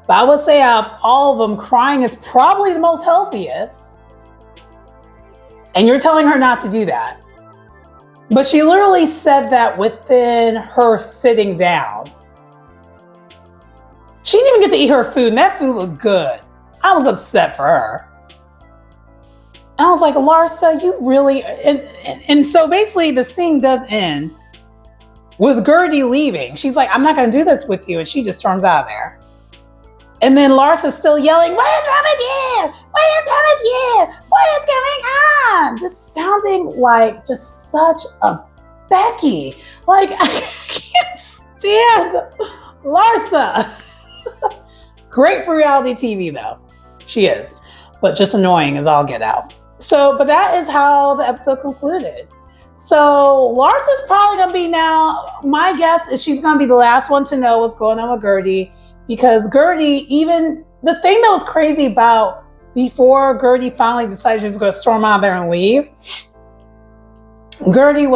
But I would say out of all of them, crying is probably the most healthiest. And you're telling her not to do that. But she literally said that within her sitting down. She didn't even get to eat her food, and that food looked good. I was upset for her. And I was like, Larsa, you really... And so basically the scene does end with Gertie leaving. She's like, I'm not going to do this with you. And she just storms out of there. And then Larsa's still yelling, what is wrong with you? What is wrong with you? What is going on? Just sounding like just such a Becky. Like, I can't stand Larsa. Great for reality TV though. She is. But just annoying as all get out. So, but that is how the episode concluded. So Larsa's probably going to be now, my guess is she's going to be the last one to know what's going on with Gertie. Because Gertie, even the thing that was crazy about before Gertie finally decided she was going to storm out there and leave, Gertie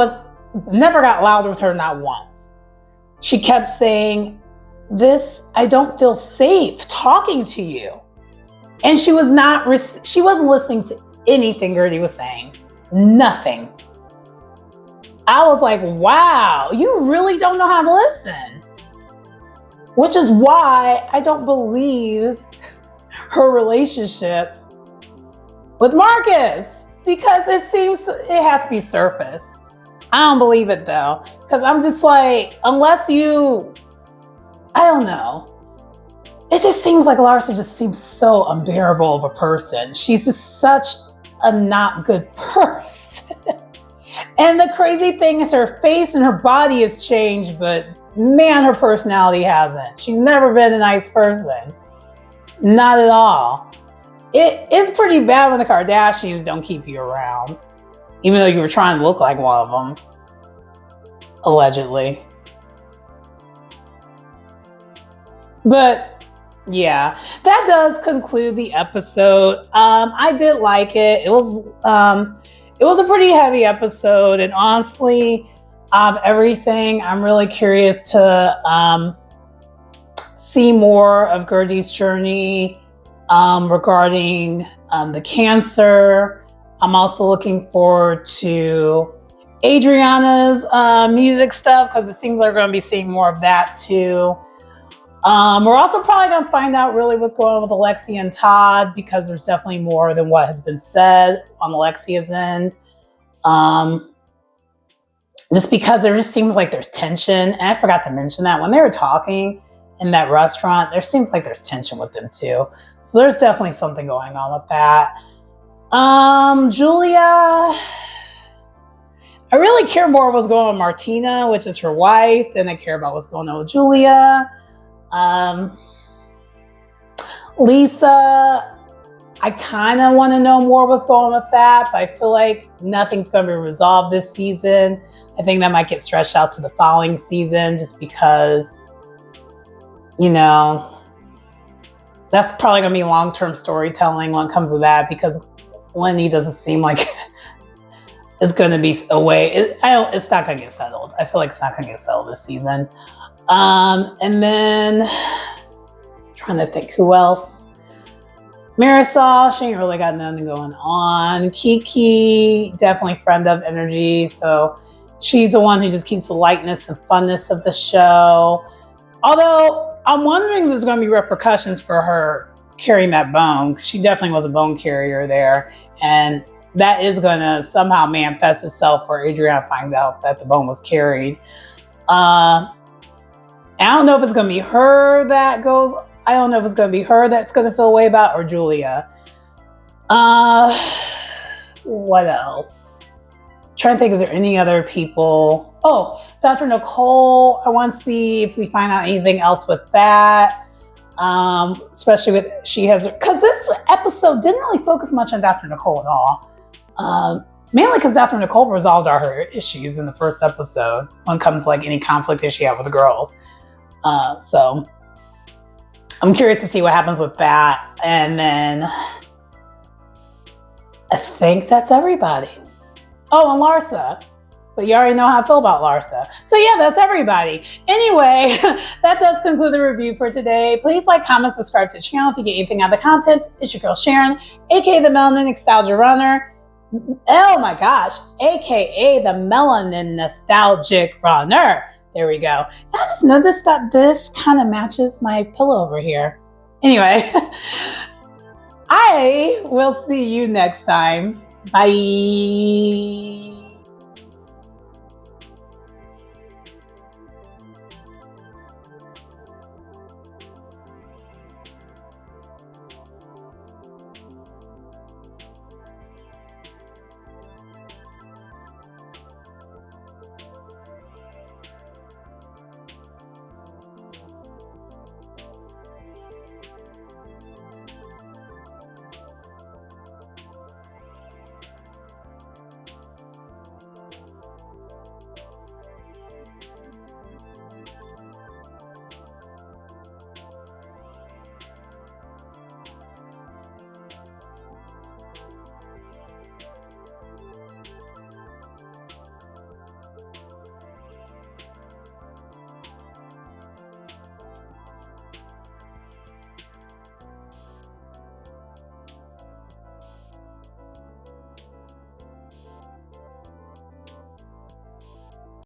never got loud with her, not once. She kept saying, I don't feel safe talking to you. And she wasn't listening to anything Gertie was saying. Nothing. I was like, wow, you really don't know how to listen. Which is why I don't believe her relationship with Marcus, because it has to be surface. I don't believe it though, because I'm just like, unless I don't know. It just seems like Larsa just seems so unbearable of a person. She's just such a not good person. And the crazy thing is her face and her body has changed, but man, her personality hasn't. She's never been a nice person. Not at all. It's pretty bad when the Kardashians don't keep you around, even though you were trying to look like one of them. Allegedly. But yeah, that does conclude the episode. I did like it. It was a pretty heavy episode, and honestly, of everything, I'm really curious to see more of Gertie's journey regarding the cancer. I'm also looking forward to Adriana's music stuff, because it seems like we're going to be seeing more of that too. We're also probably going to find out really what's going on with Alexia and Todd, because there's definitely more than what has been said on Alexia's end. Just because there just seems like there's tension. And I forgot to mention that when they were talking in that restaurant, there seems like there's tension with them too. So there's definitely something going on with that. Julia, I really care more what's going on with Martina, which is her wife, than I care about what's going on with Julia. Lisa, I kind of want to know more what's going on with that, but I feel like nothing's going to be resolved this season. I think that might get stretched out to the following season, just because, you know, that's probably going to be long-term storytelling when it comes to that, because Lenny doesn't seem like it's going to be a way. It's not going to get settled. I feel like it's not going to get settled this season. And then trying to think who else. Marisol, she ain't really got nothing going on. Kiki, definitely friend of energy. So she's the one who just keeps the lightness and funness of the show. Although I'm wondering if there's going to be repercussions for her carrying that bone. She definitely was a bone carrier there. And that is going to somehow manifest itself where Adriana finds out that the bone was carried. I don't know if it's going to be her that goes. I don't know if it's going to be her that's going to feel a way about, or Julia. What else? I'm trying to think, is there any other people? Oh, Dr. Nicole. I want to see if we find out anything else with that. Especially with, because this episode didn't really focus much on Dr. Nicole at all. Mainly because Dr. Nicole resolved all her issues in the first episode when it comes to like any conflict that she had with the girls. So I'm curious to see what happens with that. And then I think that's everybody. Oh, and Larsa. But you already know how I feel about Larsa. So yeah, that's everybody. Anyway, that does conclude the review for today. Please like, comment, subscribe to the channel if you get anything out of the content. It's your girl Sharon, aka the Melanin Nostalgia Runner. Oh my gosh, aka the Melanin Nostalgic Runner. There we go. I just noticed that this kind of matches my pillow over here. Anyway, I will see you next time. Bye.